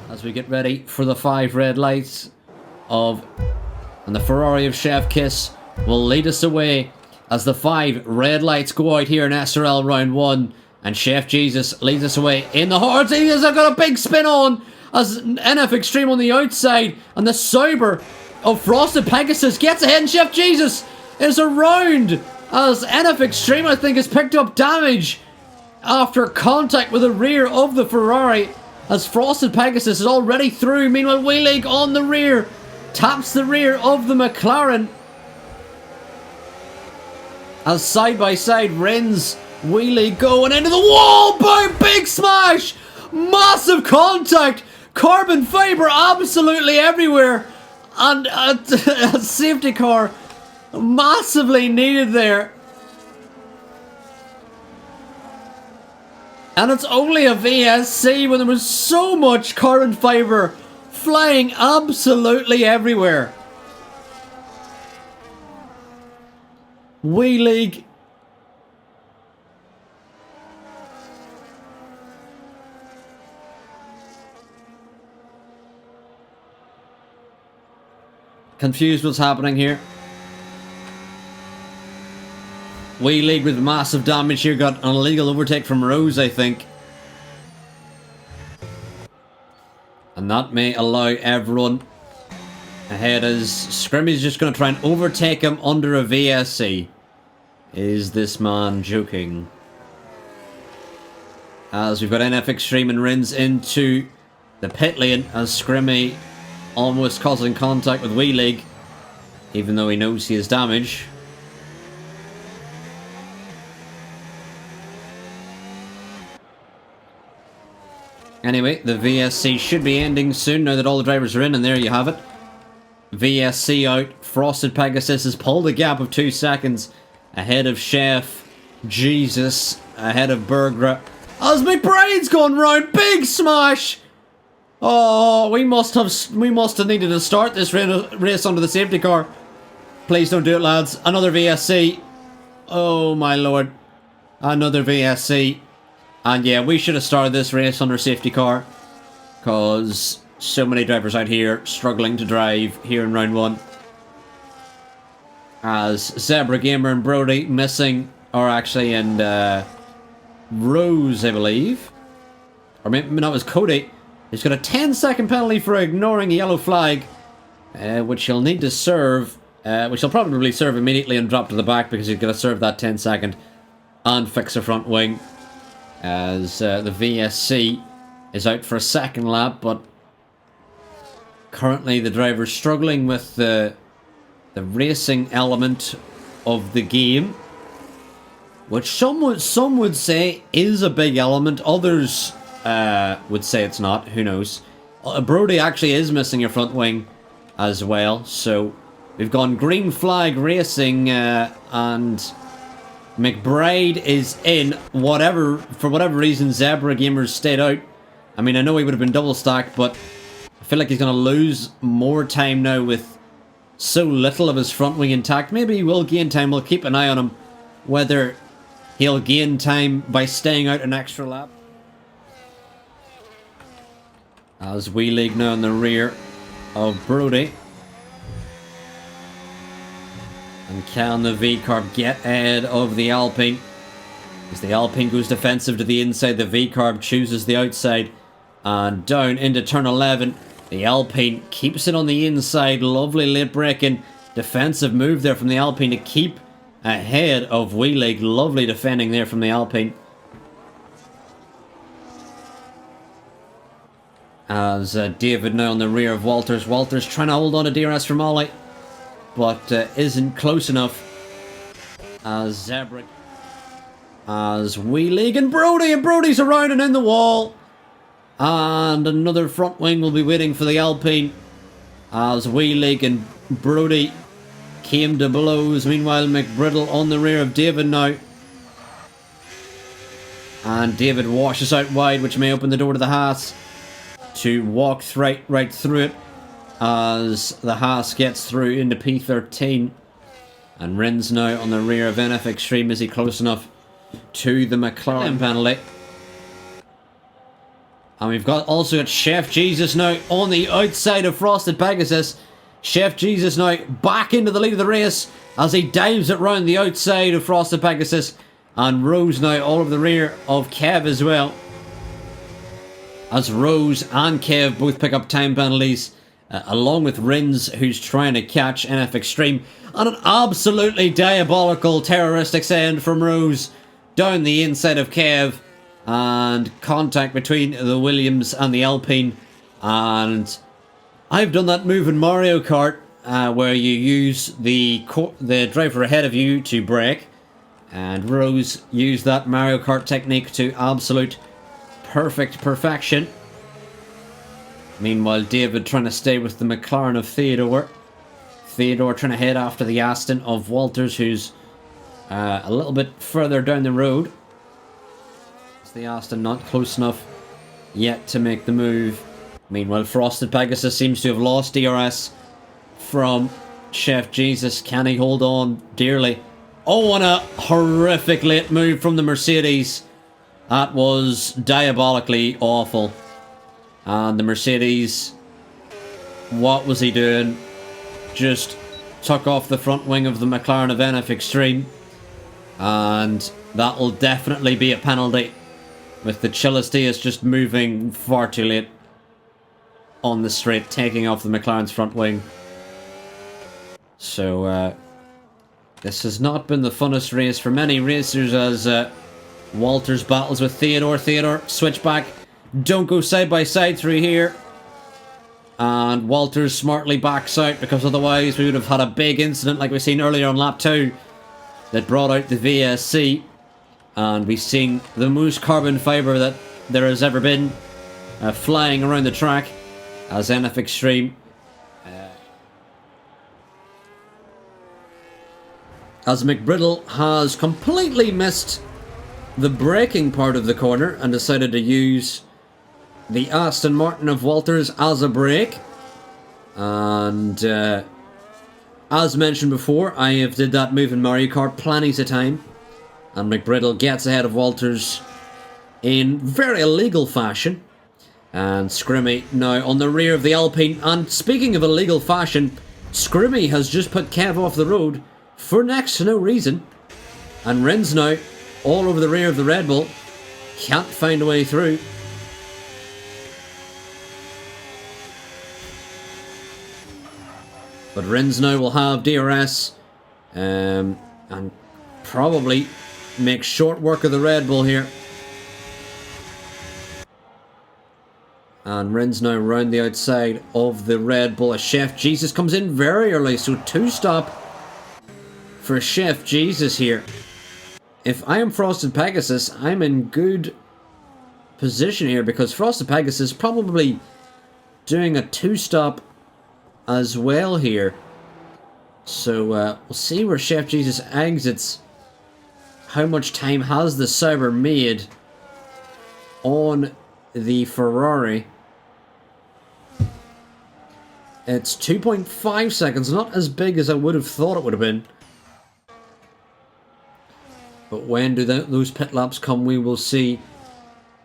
as we get ready for the 5 red lights of... And the Ferrari of Chef Kiss will lead us away as the 5 red lights go out here in SRL round 1. And Chef Jesus leads us away in the hard. He has got a big spin on as NF Extreme on the outside. And the Sauber of Frosted Pegasus gets ahead, and Chef Jesus is around as NF Extreme, I think, has picked up damage after contact with the rear of the Ferrari, as Frosted Pegasus is already through. Meanwhile, Wheeling on the rear taps the rear of the McLaren as side by side Rins, Wheelie going into the wall. Boom! Big smash! Massive contact! Carbon fibre absolutely everywhere, and a safety car massively needed there. And it's only a VSC when there was so much carbon fibre flying absolutely everywhere. WE League confused what's happening here. WE League with massive damage here. Got an illegal overtake from Rose, I think. And that may allow everyone ahead as Scrimmy's just going to try and overtake him under a VSC. Is this man joking? As we've got NF Extreme and Rins into the pit lane as Scrimmy almost causing contact with WE League, even though he knows he has damage. Anyway, the VSC should be ending soon now that all the drivers are in, and there you have it. VSC out. Frosted Pegasus has pulled a gap of 2 seconds ahead of Chef Jesus, ahead of Bergra. As McBride's gone round, big smash! Oh, we must have needed to start this race under the safety car. Please don't do it, lads. Another VSC. Oh my lord. Another VSC. And yeah, we should have started this race under safety car, because so many drivers out here struggling to drive here in round 1. As Zebra Gamer and Brody missing, or actually, and Rose, I believe. Or maybe that was Cody. He's got a 10-second penalty for ignoring a yellow flag, which he'll need to serve, which he'll probably serve immediately and drop to the back, because he's going to serve that 10-second and fix a front wing. As the VSC is out for a second lap, but currently the driver's struggling with the racing element of the game, which some would say is a big element. Others would say it's not. Who knows? Brody actually is missing a front wing as well, so we've gone green flag racing, and McBride is in. For whatever reason, Zebra Gamers stayed out. I mean, I know he would have been double stacked, but I feel like he's going to lose more time now with so little of his front wing intact. Maybe he will gain time. We'll keep an eye on him, whether he'll gain time by staying out an extra lap. As WE League now in the rear of Brody. And can the V-Carb get ahead of the Alpine? As the Alpine goes defensive to the inside, the V-Carb chooses the outside. And down into turn 11, the Alpine keeps it on the inside. Lovely late braking defensive move there from the Alpine to keep ahead of WE League. Lovely defending there from the Alpine. As David now on the rear of Walters. Walters trying to hold on to DRS for Molly, but isn't close enough. As Zebra, as WE League and Brody's around and in the wall, and another front wing will be waiting for the Alpine as WE League and Brody came to blows. Meanwhile, McBriddle on the rear of David now, and David washes out wide, which may open the door to the Haas to walk right through it, as the Haas gets through into P13. And Rins now on the rear of NF Extreme. Is he close enough to the McLaren penalty? And we've also got Chef Jesus now on the outside of Frosted Pegasus. Chef Jesus now back into the lead of the race as he dives it round the outside of Frosted Pegasus. And Rose now all over the rear of Kev as well. As Rose and Kev both pick up time penalties, along with Rins, who's trying to catch NF Extreme. And an absolutely diabolical, terroristic send from Rose down the inside of Kev. And contact between the Williams and the Alpine. And I've done that move in Mario Kart where you use the driver ahead of you to brake. And Rose used that Mario Kart technique to absolute perfection. Meanwhile, David trying to stay with the McLaren of Theodore. Theodore trying to head after the Aston of Walters, who's a little bit further down the road. The Aston not close enough yet to make the move. Meanwhile, Frosted Pegasus seems to have lost DRS from Chef Jesus. Can he hold on dearly? Oh, and a horrific late move from the Mercedes. That was diabolically awful. And the Mercedes, what was he doing? Just took off the front wing of the McLaren of NF Extreme. And that will definitely be a penalty. With the Chilisteas just moving far too late on the straight, taking off the McLaren's front wing. So, this has not been the funnest race for many racers as Walters battles with Theodore. Theodore, switch back. Don't go side by side through here. And Walters smartly backs out because otherwise we would have had a big incident like we've seen earlier on lap 2 that brought out the VSC. And we've seen the most carbon fibre that there has ever been flying around the track as NF Extreme. As McBriddle has completely missed the braking part of the corner and decided to use the Aston Martin of Walters as a brake. And as mentioned before, I have did that move in Mario Kart plenty of time. And McBriddle gets ahead of Walters in very illegal fashion. And Scrimmy now on the rear of the Alpine. And speaking of illegal fashion, Scrimmy has just put Kev off the road for next to no reason. And Rins now all over the rear of the Red Bull. Can't find a way through. But Rins now will have DRS. And probably make short work of the Red Bull here. And Rins now round the outside of the Red Bull as Chef Jesus comes in very early. So 2-stop for Chef Jesus here. If I am Frosted Pegasus, I'm in good position here because Frosted Pegasus probably doing a 2-stop as well here. So we'll see where Chef Jesus exits. How much time has the Sauber made on the Ferrari? It's 2.5 seconds, not as big as I would have thought it would have been. But when do those pit laps come, we will see.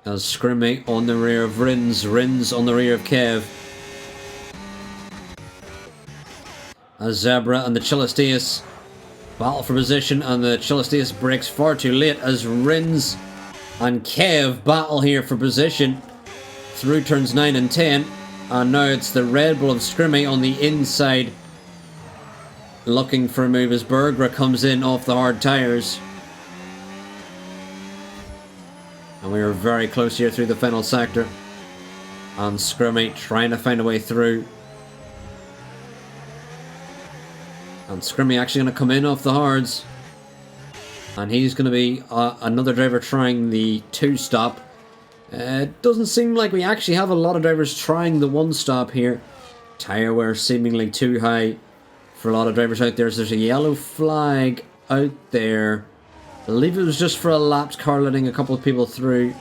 As Scrimmy on the rear of Rins, Rins on the rear of Kev. As Zebra and the Chilisteas battle for position, and the Chilisteas brakes far too late as Rins and Kev battle here for position through turns 9 and 10. And now it's the Red Bull of Scrimmy on the inside looking for a move as Bergra comes in off the hard tyres. And we are very close here through the final sector. And Scrimmy trying to find a way through. And Scrimmy actually going to come in off the hards. And he's going to be another driver trying the 2-stop. It doesn't seem like we actually have a lot of drivers trying the 1-stop here. Tyre wear seemingly too high for a lot of drivers out there. So there's a yellow flag out there. I believe it was just for a lapped car letting a couple of people through.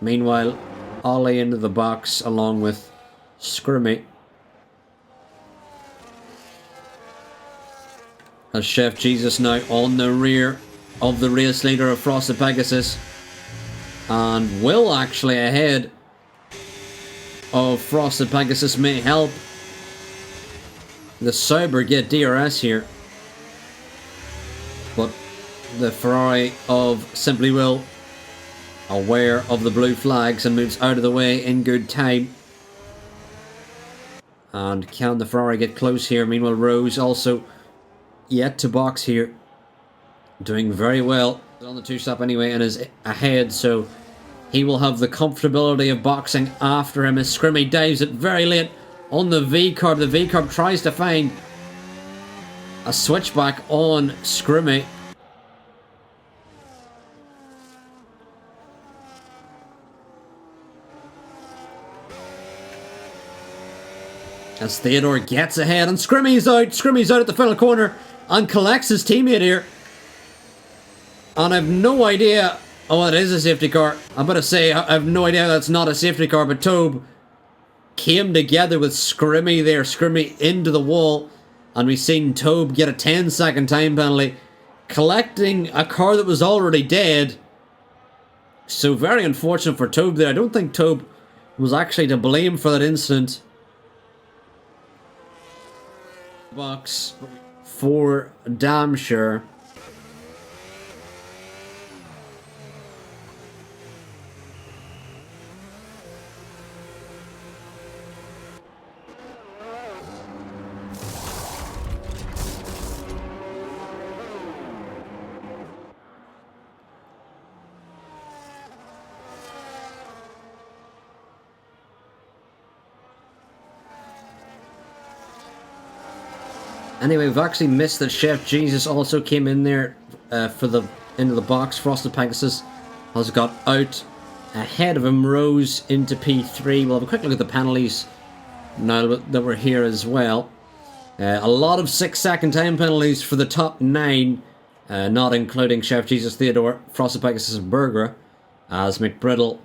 Meanwhile, Ollie into the box along with Scrimmy. As Chef Jesus now on the rear of the race leader of Frosted Pegasus. And Will actually ahead of Frosted Pegasus may help the Sauber get DRS here. But the Ferrari of Simply Will, aware of the blue flags, and moves out of the way in good time. And can the Ferrari get close here? Meanwhile, Rose also yet to box here. Doing very well on the two-stop anyway and is ahead, so he will have the comfortability of boxing after him as Scrimmy dives it very late on the V-Carb. The V-Carb tries to find a switchback on Scrimmy. As Theodore gets ahead and Scrimmy's out at the final corner and collects his teammate here. And I have no idea. Oh, it is a safety car. I'm about to say, I have no idea that's not a safety car, but Tobe came together with Scrimmy there. Scrimmy into the wall. And we've seen Tobe get a 10-second time penalty, collecting a car that was already dead. So very unfortunate for Tobe there. I don't think Tobe was actually to blame for that incident. Box for damn sure. Anyway, we've actually missed that Chef Jesus also came in there for the into the box. Frosted Pegasus has got out ahead of him. Rose into P3. We'll have a quick look at the penalties now that we're here as well. A lot of 6-second time penalties for the top 9, not including Chef Jesus, Theodore, Frosted Pegasus, and Bergera, as McBriddle,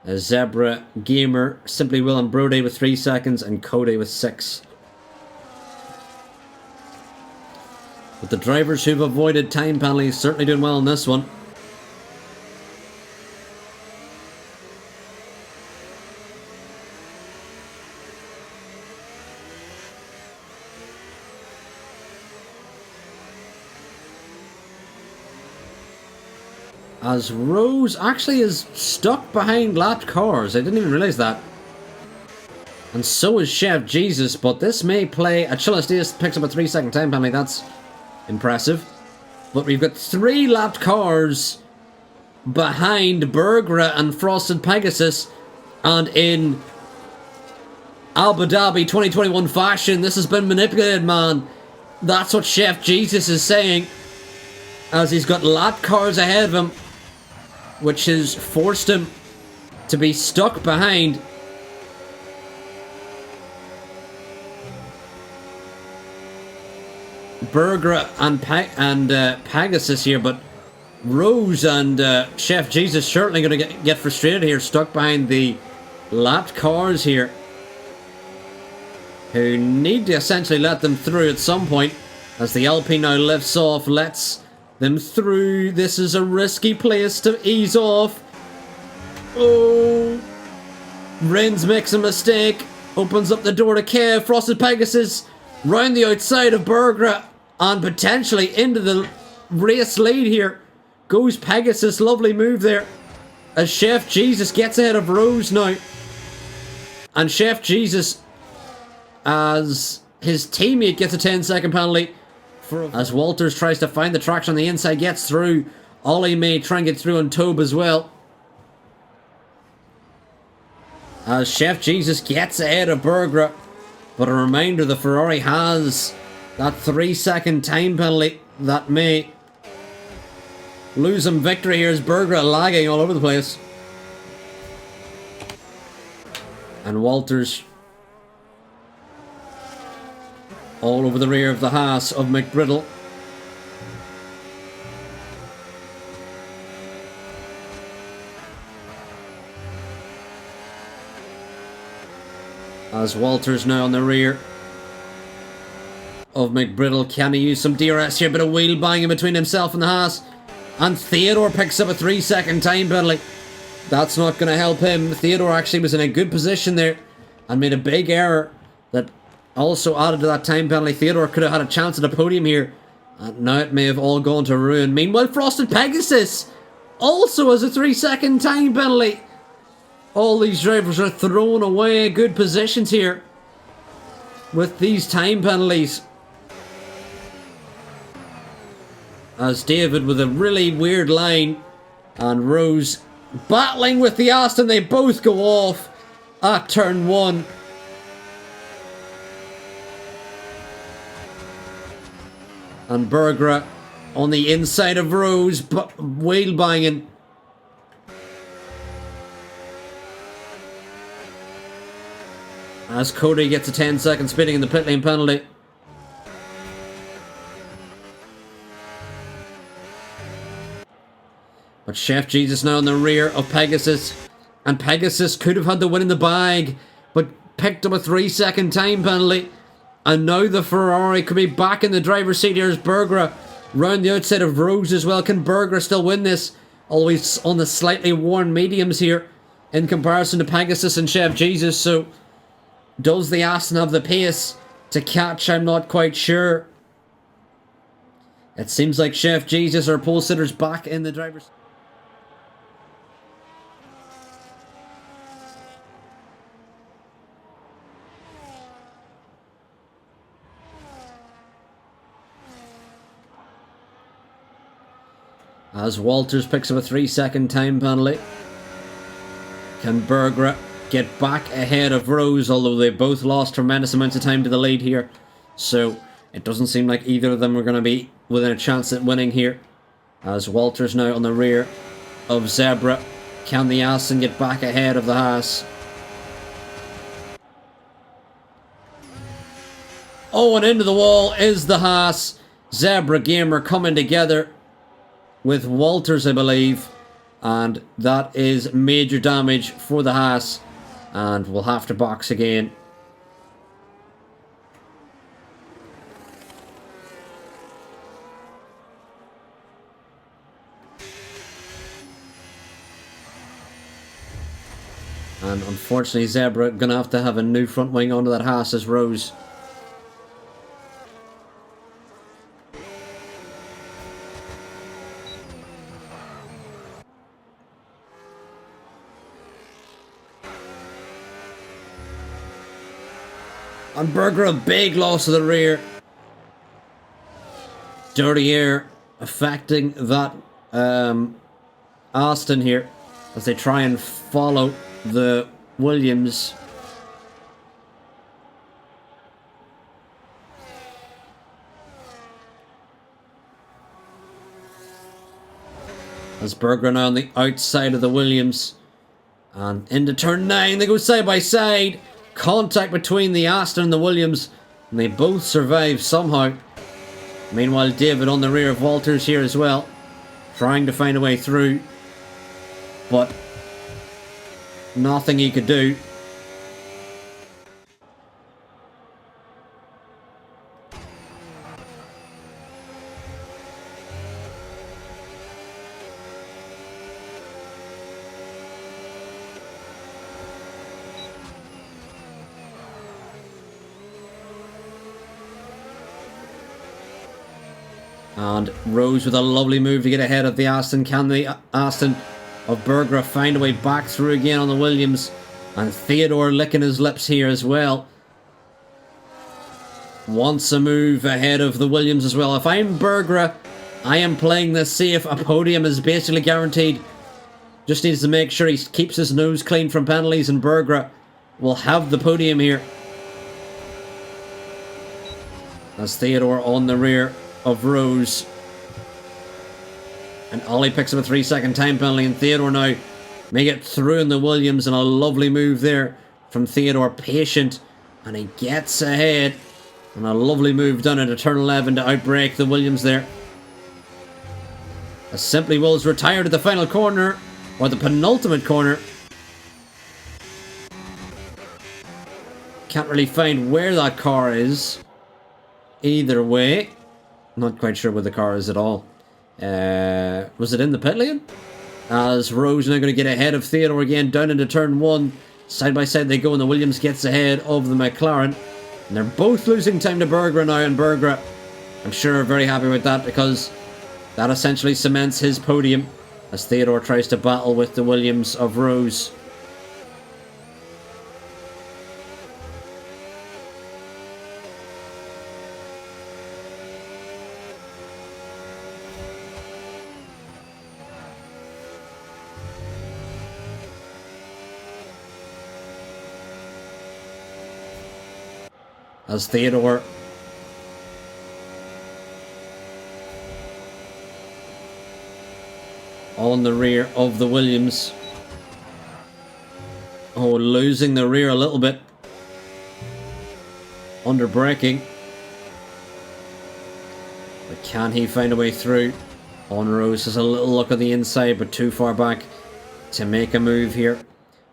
Zebra, Gamer, Simply Will, and Brody with 3 seconds, and Cody with 6. But the drivers who've avoided time penalties certainly doing well in this one. As Rose actually is stuck behind lapped cars. I didn't even realise that. And so is Chef Jesus, but this may play. Achilles Diaz picks up a 3-second time penalty. That's impressive. But we've got 3 lapped cars behind Bergera and Frosted Pegasus. And in Abu Dhabi 2021 fashion, this has been manipulated, man. That's what Chef Jesus is saying. As he's got lapped cars ahead of him, which has forced him to be stuck behind. Bergera and Pegasus here, but Rose and Chef Jesus certainly going to get frustrated here, stuck behind the lapped cars here, who need to essentially let them through at some point. As the LP now lifts off, lets them through. This is a risky place to ease off. Oh, Rins makes a mistake, opens up the door to Kev. Frosted Pegasus round the outside of Bergera and potentially into the race lead here goes Pegasus. Lovely move there as Chef Jesus gets ahead of Rose now. And Chef Jesus, as his teammate, gets a 10-second penalty as Walters tries to find the traction on the inside, gets through. Ollie may try and get through on Tobe as well. As Chef Jesus gets ahead of Bergera. But a reminder, the Ferrari has that 3-second time penalty that may lose him victory here as Bergera lagging all over the place. And Walters all over the rear of the Haas of McBriddle. As Walters now on the rear of McBriddle. Can he use some DRS here? Bit of wheel banging between himself and the Haas. And Theodore picks up a 3-second time penalty. That's not going to help him. Theodore actually was in a good position there and made a big error that also added to that time penalty. Theodore could have had a chance at a podium here, and now it may have all gone to ruin. Meanwhile, Frosted Pegasus also has a 3-second time penalty. All these drivers are throwing away good positions here with these time penalties. As David with a really weird line, and Rose battling with the Aston. They both go off at turn 1. And Bergera on the inside of Rose, wheel banging. As Cody gets a 10-second spinning in the pit lane penalty. But Chef Jesus now in the rear of Pegasus. And Pegasus could have had the win in the bag, but picked up a 3-second time penalty. And now the Ferrari could be back in the driver's seat. Here's Bergera round the outside of Rose as well. Can Bergera still win this? Always on the slightly worn mediums here in comparison to Pegasus and Chef Jesus. So does the Aston have the pace to catch? I'm not quite sure. It seems like Chef Jesus, our pole sitter's back in the driver's. As Walters picks up a 3-second time penalty. Can Bergera get back ahead of Rose, although they both lost tremendous amounts of time to the lead here. So it doesn't seem like either of them are going to be within a chance at winning here. As Walters now on the rear of Zebra. Can the Aston get back ahead of the Haas? Oh, and into the wall is the Haas. Zebra Gamer coming together with Walters, I believe, and that is major damage for the Haas, and we'll have to box again. And unfortunately, Zebra gonna have to have a new front wing onto that Haas as Rose. And Bergera, a big loss to the rear. Dirty air affecting that Aston here as they try and follow the Williams. As Bergera now on the outside of the Williams. And into turn 9, they go side by side. Contact between the Aston and the Williams, and they both survive somehow. Meanwhile, David on the rear of Walters here as well, trying to find a way through, but nothing he could do. And Rose with a lovely move to get ahead of the Aston. Can the Aston of Bergera find a way back through again on the Williams? And Theodore licking his lips here as well. Wants a move ahead of the Williams as well. If I'm Bergera, I am playing this safe. A podium is basically guaranteed. Just needs to make sure he keeps his nose clean from penalties, and Bergera will have the podium here. As Theodore on the rear of Rose. And Ollie picks up a 3-second time penalty, and Theodore now may get through in the Williams, and a lovely move there from Theodore, patient, and he gets ahead, and a lovely move done into turn 11 to outbrake the Williams there. As Simply Wills retired at the final corner, or the penultimate corner. Can't really find where that car is either way. Not quite sure where the car is at all. Was it in the pit lane? As Rose now going to get ahead of Theodore again, down into turn 1. Side by side they go, and the Williams gets ahead of the McLaren. And they're both losing time to Berger now, and Berger, I'm sure, very happy with that, because that essentially cements his podium as Theodore tries to battle with the Williams of Rose. As Theodore on the rear of the Williams. Oh, losing the rear a little bit. Under braking. But can he find a way through? On Rose has a little look at the inside, but too far back to make a move here.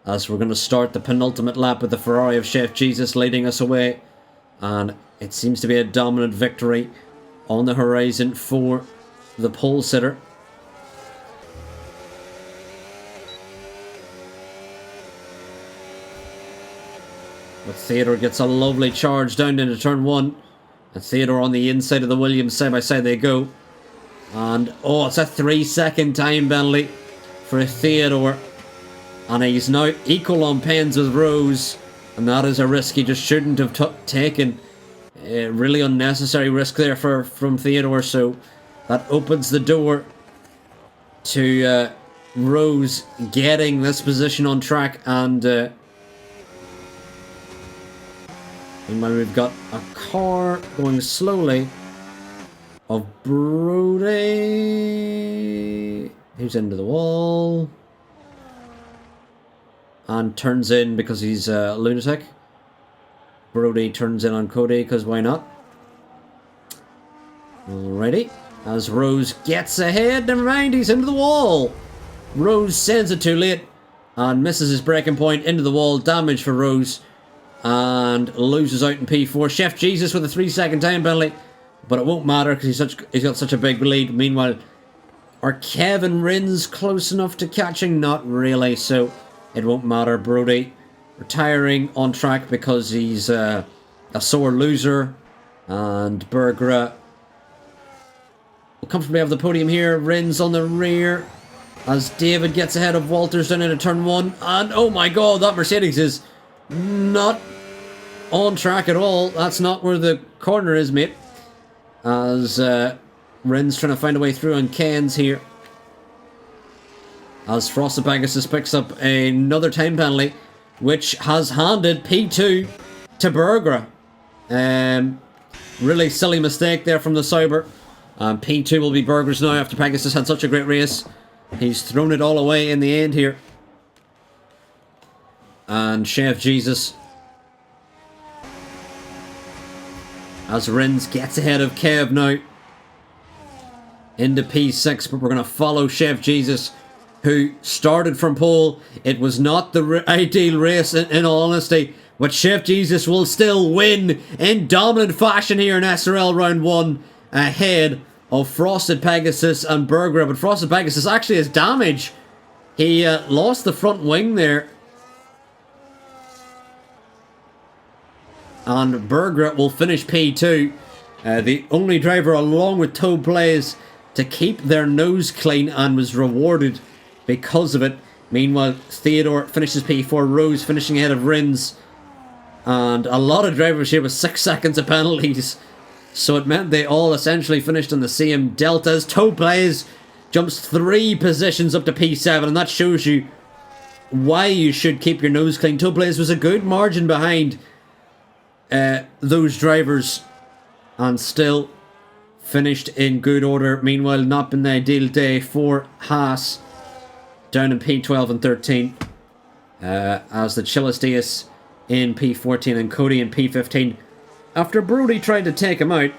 As we're going to start the penultimate lap with the Ferrari of Chef Jesus leading us away. And it seems to be a dominant victory on the horizon for the pole sitter. But Theodore gets a lovely charge down into turn 1. And Theodore on the inside of the Williams, side by side they go. And oh, it's a 3-second time penalty for Theodore. And he's now equal on pens with Rose. And that is a risk he just shouldn't have taken. A really unnecessary risk there from Theodore. So that opens the door to Rose getting this position on track. And meanwhile, we've got a car going slowly of Brody. He's into the wall. And turns in because he's a lunatic. Brody turns in on Cody because why not? Alrighty. As Rose gets ahead. Never mind, he's into the wall. Rose sends it too late and misses his braking point into the wall. Damage for Rose. And loses out in P4. Chef Jesus with a 3-second time penalty. But it won't matter because he's got such a big lead. Meanwhile, are Kevin Rins close enough to catching? Not really, so it won't matter. Brody retiring on track because he's a sore loser. And Berger will comfortably have the podium here. Rins on the rear as David gets ahead of Walters down into turn 1. And oh my god, that Mercedes is not on track at all. That's not where the corner is, mate. As Rins trying to find a way through on Cairns here. As Frosted Pegasus picks up another time penalty, which has handed P2 to Berger. Really silly mistake there from the Sauber. P2 will be Berger's now after Pegasus had such a great race. He's thrown it all away in the end here. And Chef Jesus, as Rins gets ahead of Kev now into P6, but we're going to follow Chef Jesus, who started from pole. It was not the ideal race in all honesty, but Chef Jesus will still win in dominant fashion here in SRL round 1 ahead of Frosted Pegasus and Berger. But Frosted Pegasus actually has damage. He lost the front wing there. And Berger will finish P2. The only driver along with Toe Blaze to keep their nose clean and was rewarded because of it. Meanwhile, Theodore finishes P4. Rose finishing ahead of Rins. And a lot of drivers here with 6 seconds of penalties. So it meant they all essentially finished on the same deltas. Toe Blaze jumps 3 positions up to P7. And that shows you why you should keep your nose clean. Toe Blaze was a good margin behind those drivers and still finished in good order. Meanwhile, not been the ideal day for Haas down in P12 and 13 as the Chilistius in P14 and Cody in P15 after Brody tried to take him out.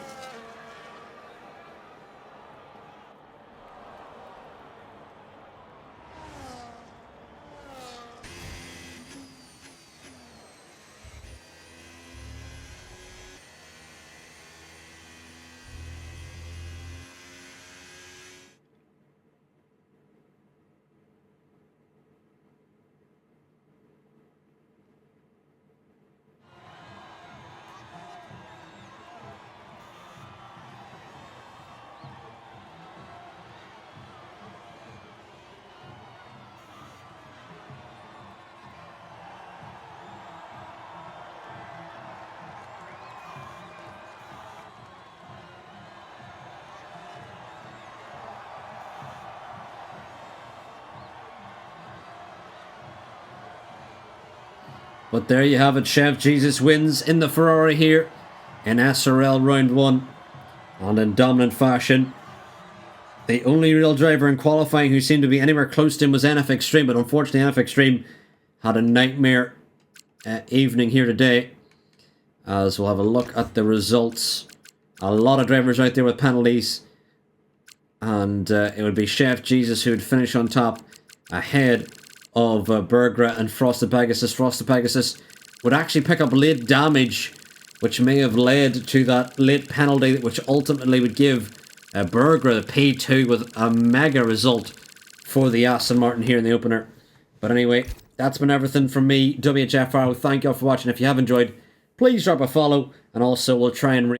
But there you have it. Chef Jesus wins in the Ferrari here in SRL Round 1. And in dominant fashion. The only real driver in qualifying who seemed to be anywhere close to him was NF Extreme. But unfortunately, NF Extreme had a nightmare evening here today. As we'll have a look at the results. A lot of drivers out there with penalties. And it would be Chef Jesus who would finish on top ahead of Bergra and Frosted Pegasus. Frosted Pegasus would actually pick up late damage, which may have led to that late penalty, which ultimately would give Bergra the P2 with a mega result for the Aston Martin here in the opener. But anyway, that's been everything from me, WHFR. Thank you all for watching. If you have enjoyed, please drop a follow, and also we'll try and